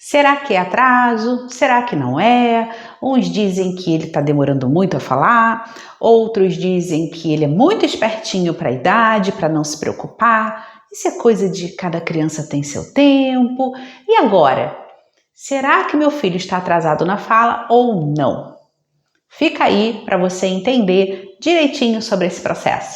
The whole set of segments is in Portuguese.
Será que é atraso? Será que não é? Uns dizem que ele está demorando muito a falar, outros dizem que ele é muito espertinho para a idade, para não se preocupar. Isso é coisa de cada criança tem seu tempo. E agora? Será que meu filho está atrasado na fala ou não? Fica aí para você entender direitinho sobre esse processo.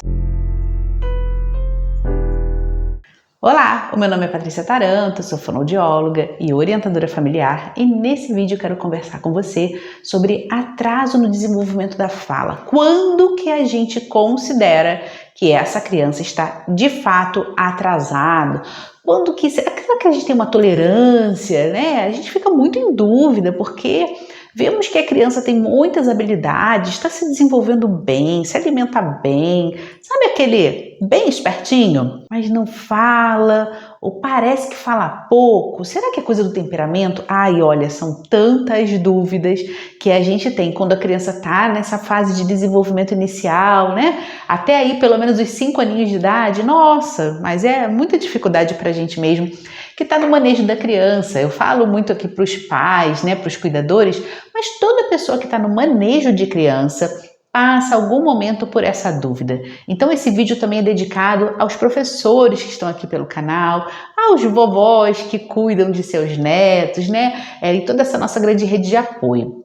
Olá, o meu nome é Patrícia Taranto, sou fonoaudióloga e orientadora familiar e nesse vídeo eu quero conversar com você sobre atraso no desenvolvimento da fala. Quando que a gente considera que essa criança está de fato atrasada? Quando que será que a gente tem uma tolerância, né? A gente fica muito em dúvida porque vemos que a criança tem muitas habilidades, está se desenvolvendo bem, se alimenta bem, sabe aquele bem espertinho, mas não fala ou parece que fala pouco? Será que é coisa do temperamento? Ai, olha, são tantas dúvidas que a gente tem quando a criança está nessa fase de desenvolvimento inicial, né? Até aí, pelo menos os 5 aninhos de idade, nossa, mas é muita dificuldade para a gente mesmo que está no manejo da criança. Eu falo muito aqui para os pais, né, para os cuidadores, mas toda pessoa que está no manejo de criança passa algum momento por essa dúvida. Então esse vídeo também é dedicado aos professores que estão aqui pelo canal, aos vovós que cuidam de seus netos, né, e toda essa nossa grande rede de apoio.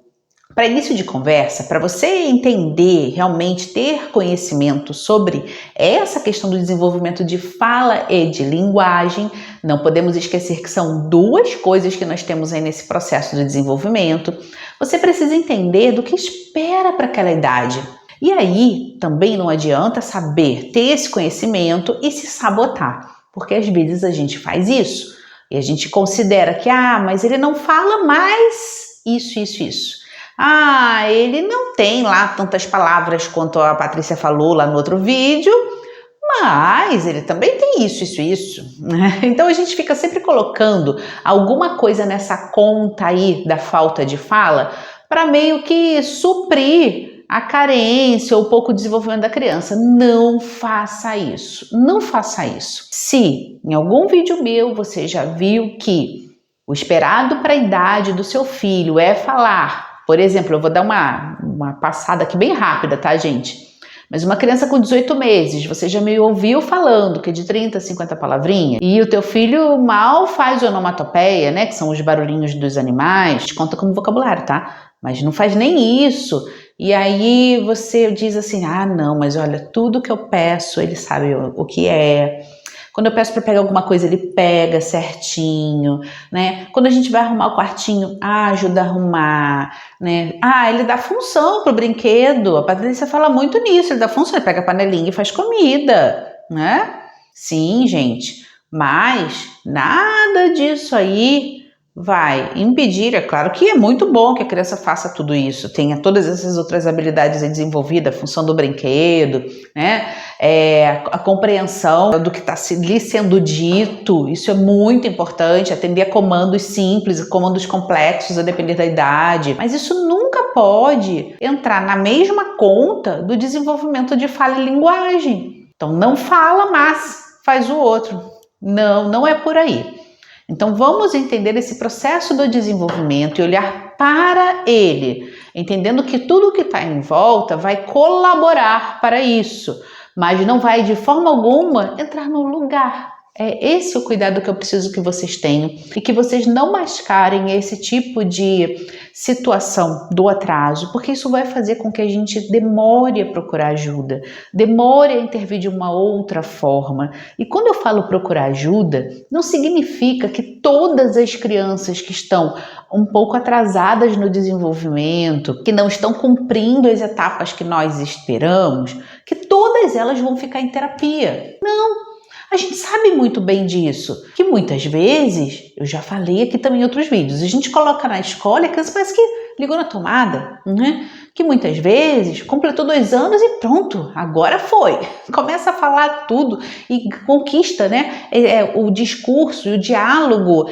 Para início de conversa, para você entender, realmente ter conhecimento sobre essa questão do desenvolvimento de fala e de linguagem, não podemos esquecer que são duas coisas que nós temos aí nesse processo de desenvolvimento. Você precisa entender do que espera para aquela idade. E aí, também não adianta saber ter esse conhecimento e se sabotar, porque às vezes a gente faz isso e a gente considera que, mas ele não fala mais isso. Ele não tem lá tantas palavras quanto a Patrícia falou lá no outro vídeo, mas ele também tem isso, né? Então a gente fica sempre colocando alguma coisa nessa conta aí da falta de fala para meio que suprir a carência ou pouco desenvolvimento da criança. Não faça isso, não faça isso. Se em algum vídeo meu você já viu que o esperado para a idade do seu filho é falar, por exemplo, eu vou dar uma passada aqui bem rápida, tá, gente? Mas uma criança com 18 meses, você já me ouviu falando que é de 30 a 50 palavrinhas, e o teu filho mal faz onomatopeia, né, que são os barulhinhos dos animais, conta como vocabulário, tá? Mas não faz nem isso. E aí você diz assim, não, mas olha, tudo que eu peço, ele sabe o que é. Quando eu peço para pegar alguma coisa, ele pega certinho, né? Quando a gente vai arrumar o quartinho, ajuda a arrumar, né? Ele dá função pro brinquedo. A Patrícia fala muito nisso, ele dá função, ele pega a panelinha e faz comida, né? Sim, gente, mas nada disso aí vai impedir. É claro que é muito bom que a criança faça tudo isso, tenha todas essas outras habilidades desenvolvidas, a função do brinquedo, né? A compreensão do que está lhe sendo dito, isso é muito importante, atender a comandos simples, comandos complexos, a depender da idade, mas isso nunca pode entrar na mesma conta do desenvolvimento de fala e linguagem. Então não fala, mas faz o outro. Não é por aí. Então vamos entender esse processo do desenvolvimento e olhar para ele, entendendo que tudo que está em volta vai colaborar para isso, mas não vai de forma alguma entrar no lugar. É esse o cuidado que eu preciso que vocês tenham e que vocês não mascarem esse tipo de situação do atraso, porque isso vai fazer com que a gente demore a procurar ajuda, demore a intervir de uma outra forma. E quando eu falo procurar ajuda, não significa que todas as crianças que estão um pouco atrasadas no desenvolvimento, que não estão cumprindo as etapas que nós esperamos, que todas elas vão ficar em terapia. Não! A gente sabe muito bem disso, que muitas vezes, eu já falei aqui também em outros vídeos, a gente coloca na escola e a criança parece que ligou na tomada, né? Que muitas vezes completou 2 anos e pronto, agora foi. Começa a falar tudo e conquista, né? O discurso e o diálogo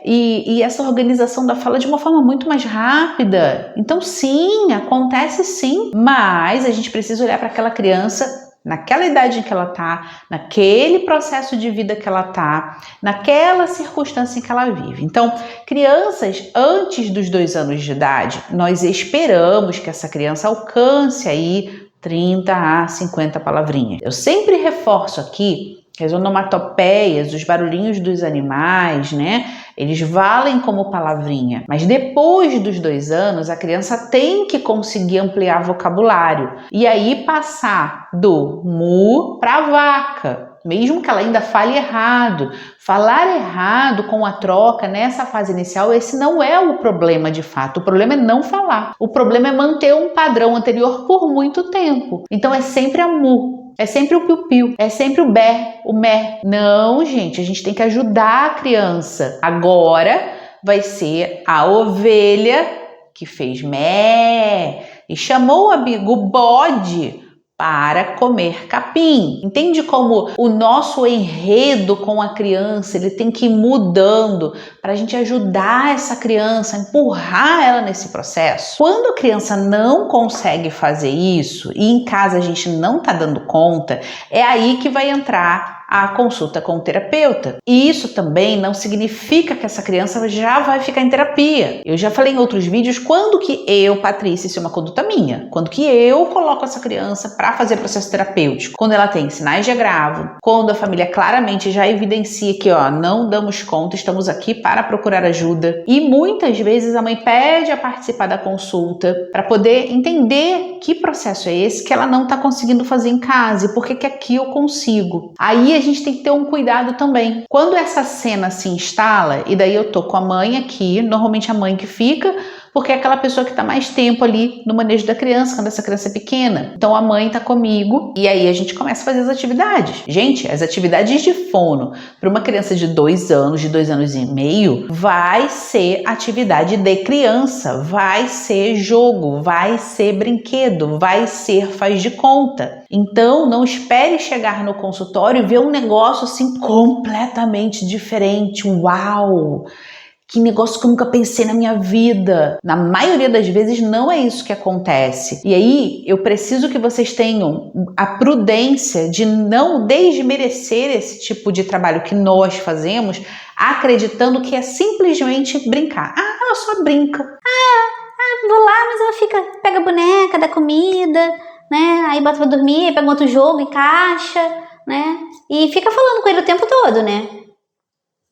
e essa organização da fala de uma forma muito mais rápida. Então sim, acontece sim, mas a gente precisa olhar para aquela criança naquela idade em que ela está, naquele processo de vida que ela está, naquela circunstância em que ela vive. Então, crianças antes dos 2 anos de idade, nós esperamos que essa criança alcance aí 30 a 50 palavrinhas. Eu sempre reforço aqui que as onomatopeias, os barulhinhos dos animais, né? Eles valem como palavrinha. Mas depois dos 2 anos, a criança tem que conseguir ampliar vocabulário. E aí passar do mu para vaca. Mesmo que ela ainda fale errado. Falar errado com a troca nessa fase inicial, esse não é o problema de fato. O problema é não falar. O problema é manter um padrão anterior por muito tempo. Então é sempre a mu. É sempre o piu-piu, é sempre o bé, o mé. Não, gente, a gente tem que ajudar a criança. Agora vai ser a ovelha que fez mé e chamou o amigo bode para comer capim. Entende como o nosso enredo com a criança, ele tem que ir mudando para a gente ajudar essa criança, empurrar ela nesse processo? Quando a criança não consegue fazer isso e em casa a gente não está dando conta, é aí que vai entrar a consulta com o terapeuta. E isso também não significa que essa criança já vai ficar em terapia. Eu já falei em outros vídeos quando que eu, Patrícia, isso é uma conduta minha, quando que eu coloco essa criança para fazer processo terapêutico, quando ela tem sinais de agravo, quando a família claramente já evidencia que, ó, não damos conta, estamos aqui para procurar ajuda. E muitas vezes a mãe pede a participar da consulta para poder entender que processo é esse que ela não está conseguindo fazer em casa e por que aqui eu consigo. Aí a gente tem que ter um cuidado também. Quando essa cena se instala, e daí eu tô com a mãe aqui, normalmente a mãe que fica, porque é aquela pessoa que está mais tempo ali no manejo da criança, quando essa criança é pequena. Então a mãe está comigo e aí a gente começa a fazer as atividades. Gente, as atividades de fono para uma criança de 2 anos, de 2 anos e meio, vai ser atividade de criança, vai ser jogo, vai ser brinquedo, vai ser faz de conta. Então não espere chegar no consultório e ver um negócio assim completamente diferente. Uau! Que negócio que eu nunca pensei na minha vida. Na maioria das vezes não é isso que acontece. E aí eu preciso que vocês tenham a prudência de não desmerecer esse tipo de trabalho que nós fazemos, acreditando que é simplesmente brincar. Ah, ela só brinca. Vou lá, mas ela pega a boneca, dá comida, né? Aí bota pra dormir, pega um outro jogo, encaixa, né? E fica falando com ele o tempo todo, né?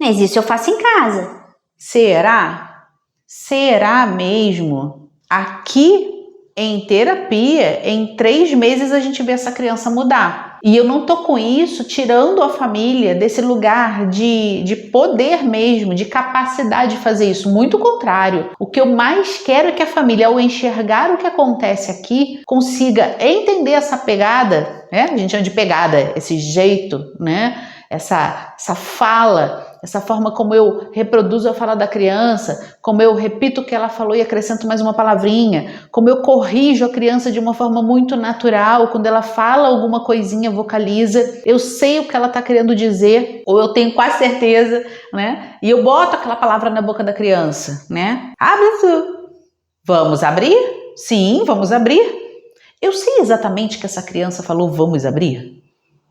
Mas isso eu faço em casa. Será? Será mesmo? Aqui em terapia, em 3 meses a gente vê essa criança mudar. E eu não tô com isso tirando a família desse lugar de poder mesmo, de capacidade de fazer isso. Muito contrário. O que eu mais quero é que a família, ao enxergar o que acontece aqui, consiga entender essa pegada, né? A gente chama de pegada, esse jeito, né? Essa fala, essa forma como eu reproduzo a fala da criança, como eu repito o que ela falou e acrescento mais uma palavrinha, como eu corrijo a criança de uma forma muito natural, quando ela fala alguma coisinha, vocaliza, eu sei o que ela está querendo dizer, ou eu tenho quase certeza, né? E eu boto aquela palavra na boca da criança, né? Abre isso. Vamos abrir? Sim, vamos abrir. Eu sei exatamente que essa criança falou vamos abrir?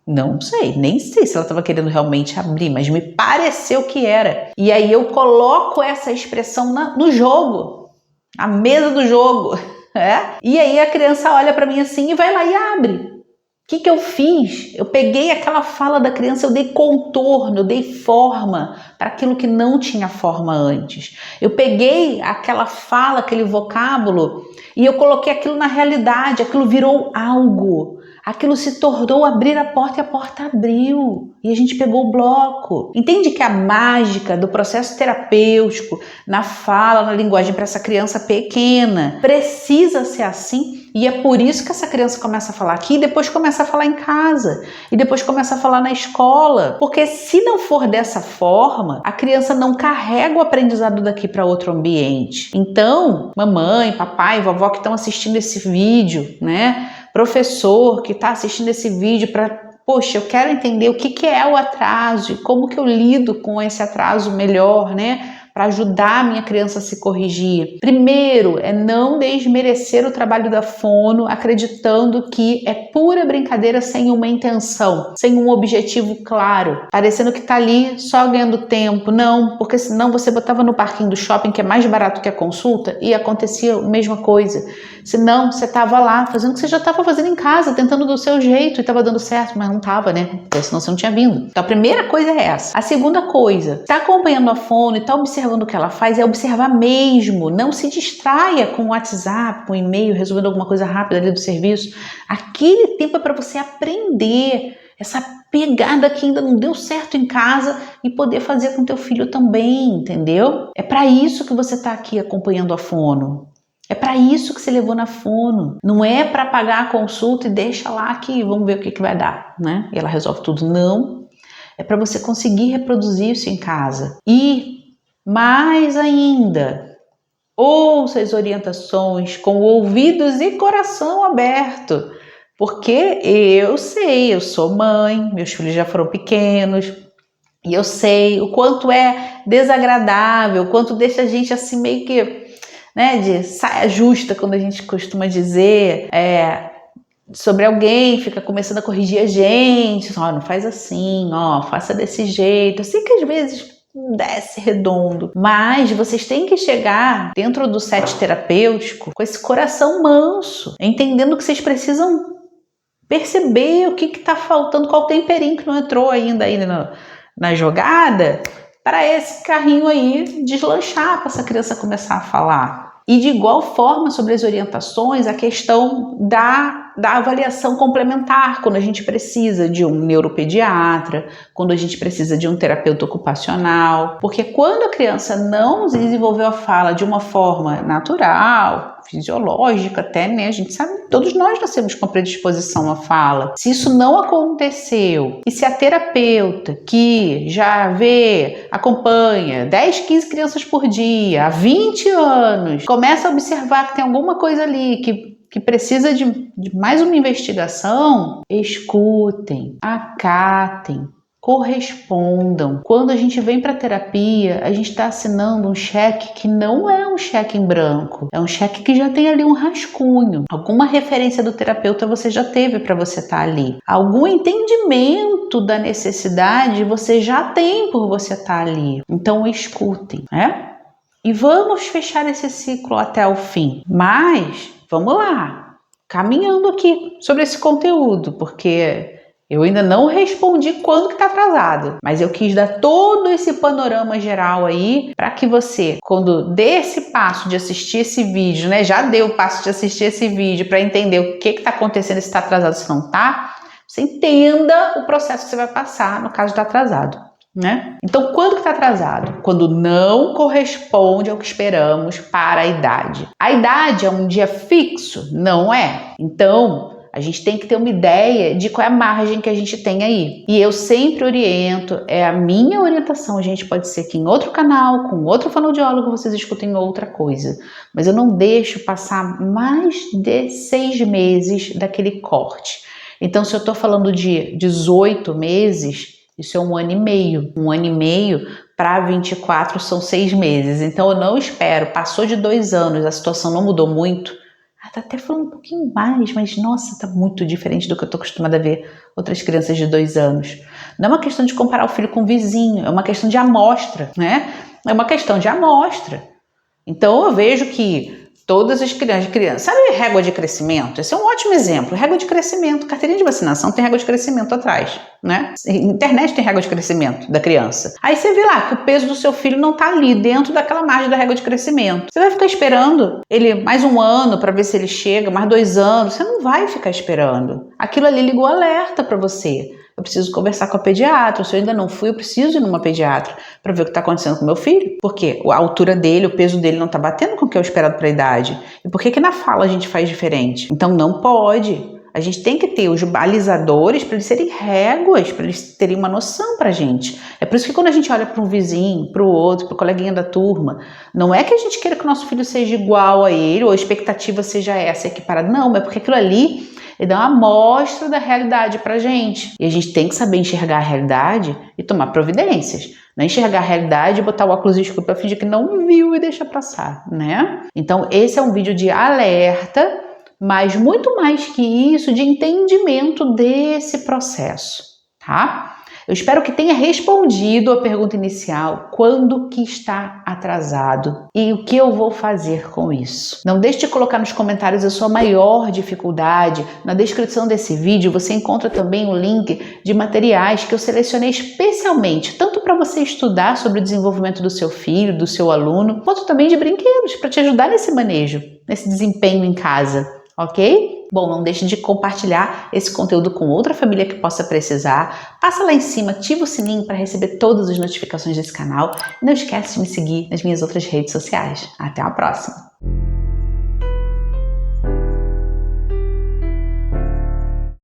Não sei, nem sei se ela estava querendo realmente abrir, mas me pareceu que era. E aí eu coloco essa expressão no jogo, na mesa do jogo. E aí a criança olha para mim assim e vai lá e abre. O que eu fiz? Eu peguei aquela fala da criança, eu dei contorno, eu dei forma para aquilo que não tinha forma antes. Eu peguei aquela fala, aquele vocábulo e eu coloquei aquilo na realidade, aquilo virou algo. Aquilo se tornou abrir a porta e a porta abriu. E a gente pegou o bloco. Entende que a mágica do processo terapêutico, na fala, na linguagem para essa criança pequena, precisa ser assim. E é por isso que essa criança começa a falar aqui e depois começa a falar em casa. E depois começa a falar na escola. Porque se não for dessa forma, a criança não carrega o aprendizado daqui para outro ambiente. Então, mamãe, papai, vovó que estão assistindo esse vídeo, né? Professor que está assistindo esse vídeo para, poxa, eu quero entender o que é o atraso e como que eu lido com esse atraso melhor, né? para ajudar a minha criança a se corrigir? Primeiro, é não desmerecer o trabalho da fono, acreditando que é pura brincadeira sem uma intenção, sem um objetivo claro, parecendo que tá ali só ganhando tempo. Não, porque senão você botava no parquinho do shopping, que é mais barato que a consulta, e acontecia a mesma coisa. Senão, você tava lá fazendo o que você já estava fazendo em casa, tentando do seu jeito, e tava dando certo, mas não tava, né? Porque senão você não tinha vindo. Então, a primeira coisa é essa. A segunda coisa, tá acompanhando a fono e tá observando o que ela faz, é observar mesmo. Não se distraia com o WhatsApp, com o e-mail, resolvendo alguma coisa rápida ali do serviço. Aquele tempo é para você aprender essa pegada que ainda não deu certo em casa e poder fazer com teu filho também, entendeu? É para isso que você tá aqui acompanhando a fono. É para isso que você levou na fono. Não é para pagar a consulta e deixa lá que vamos ver o que vai dar, né? E ela resolve tudo. Não. É para você conseguir reproduzir isso em casa. E, mais ainda, ouça as orientações com ouvidos e coração aberto. Porque eu sei, eu sou mãe, meus filhos já foram pequenos, e eu sei o quanto é desagradável, o quanto deixa a gente assim meio que, né, de saia justa, quando a gente costuma dizer, sobre alguém, fica começando a corrigir a gente, não faz assim, faça desse jeito. Eu sei que às vezes desce redondo, mas vocês têm que chegar dentro do set terapêutico com esse coração manso, entendendo que vocês precisam perceber o que está faltando, qual temperinho que não entrou ainda aí na jogada, para esse carrinho aí deslanchar, para essa criança começar a falar. E de igual forma, sobre as orientações, a questão da avaliação complementar, quando a gente precisa de um neuropediatra, quando a gente precisa de um terapeuta ocupacional, porque quando a criança não desenvolveu a fala de uma forma natural, fisiológica até, né, a gente sabe, todos nós nascemos com predisposição à fala. Se isso não aconteceu, e se a terapeuta que já acompanha 10, 15 crianças por dia, há 20 anos, começa a observar que tem alguma coisa ali que precisa de mais uma investigação, escutem, acatem, correspondam. Quando a gente vem para terapia, a gente está assinando um cheque que não é um cheque em branco, é um cheque que já tem ali um rascunho. Alguma referência do terapeuta você já teve para você estar ali. Algum entendimento da necessidade você já tem por você estar ali. Então escutem, né? E vamos fechar esse ciclo até o fim. Mas vamos lá, caminhando aqui sobre esse conteúdo, porque eu ainda não respondi quando que tá atrasado, mas eu quis dar todo esse panorama geral aí para que você, quando dê esse passo de assistir esse vídeo, né, já deu o passo de assistir esse vídeo para entender o que tá acontecendo, se tá atrasado, se não tá, você entenda o processo que você vai passar no caso de estar atrasado, né? Então, quando que tá atrasado? Quando não corresponde ao que esperamos para a idade. A idade é um dia fixo? Não é. Então, a gente tem que ter uma ideia de qual é a margem que a gente tem aí. E eu sempre oriento, é a minha orientação, gente, pode ser que em outro canal, com outro fonoaudiólogo, vocês escutem outra coisa. Mas eu não deixo passar mais de 6 meses daquele corte. Então, se eu tô falando de 18 meses, isso é 1 ano e meio. 1 ano e meio para 24 são 6 meses. Então, eu não espero. Passou de 2 anos, a situação não mudou muito. Tá até falando um pouquinho mais, mas nossa, tá muito diferente do que eu tô acostumada a ver outras crianças de 2 anos. Não é uma questão de comparar o filho com o vizinho, é uma questão de amostra, né? É uma questão de amostra. Então eu vejo que todas as crianças, sabe régua de crescimento? Esse é um ótimo exemplo, régua de crescimento, carteirinha de vacinação tem régua de crescimento atrás, né? Internet tem régua de crescimento da criança. Aí você vê lá que o peso do seu filho não tá ali dentro daquela margem da régua de crescimento. Você vai ficar esperando ele mais 1 ano para ver se ele chega, mais 2 anos, você não vai ficar esperando. Aquilo ali ligou alerta para você. Eu preciso conversar com a pediatra, se eu ainda não fui, eu preciso ir numa pediatra para ver o que está acontecendo com meu filho, porque a altura dele, o peso dele não está batendo com o que é o esperado para a idade. E por que na fala a gente faz diferente? Então não pode. A gente tem que ter os balizadores para eles serem réguas, para eles terem uma noção para a gente. É por isso que quando a gente olha para um vizinho, para o outro, para o coleguinha da turma, não é que a gente queira que o nosso filho seja igual a ele ou a expectativa seja essa, equiparada. Não, é porque aquilo ali e dá uma amostra da realidade pra gente. E a gente tem que saber enxergar a realidade e tomar providências. Não enxergar a realidade, botar o óculos escuro para fingir que não viu e deixar passar, né? Então esse é um vídeo de alerta, mas muito mais que isso, de entendimento desse processo, tá? Eu espero que tenha respondido a pergunta inicial, quando que está atrasado e o que eu vou fazer com isso. Não deixe de colocar nos comentários a sua maior dificuldade. Na descrição desse vídeo você encontra também o link de materiais que eu selecionei especialmente, tanto para você estudar sobre o desenvolvimento do seu filho, do seu aluno, quanto também de brinquedos para te ajudar nesse manejo, nesse desempenho em casa, ok? Bom, não deixe de compartilhar esse conteúdo com outra família que possa precisar. Passa lá em cima, ativa o sininho para receber todas as notificações desse canal. E não esquece de me seguir nas minhas outras redes sociais. Até a próxima!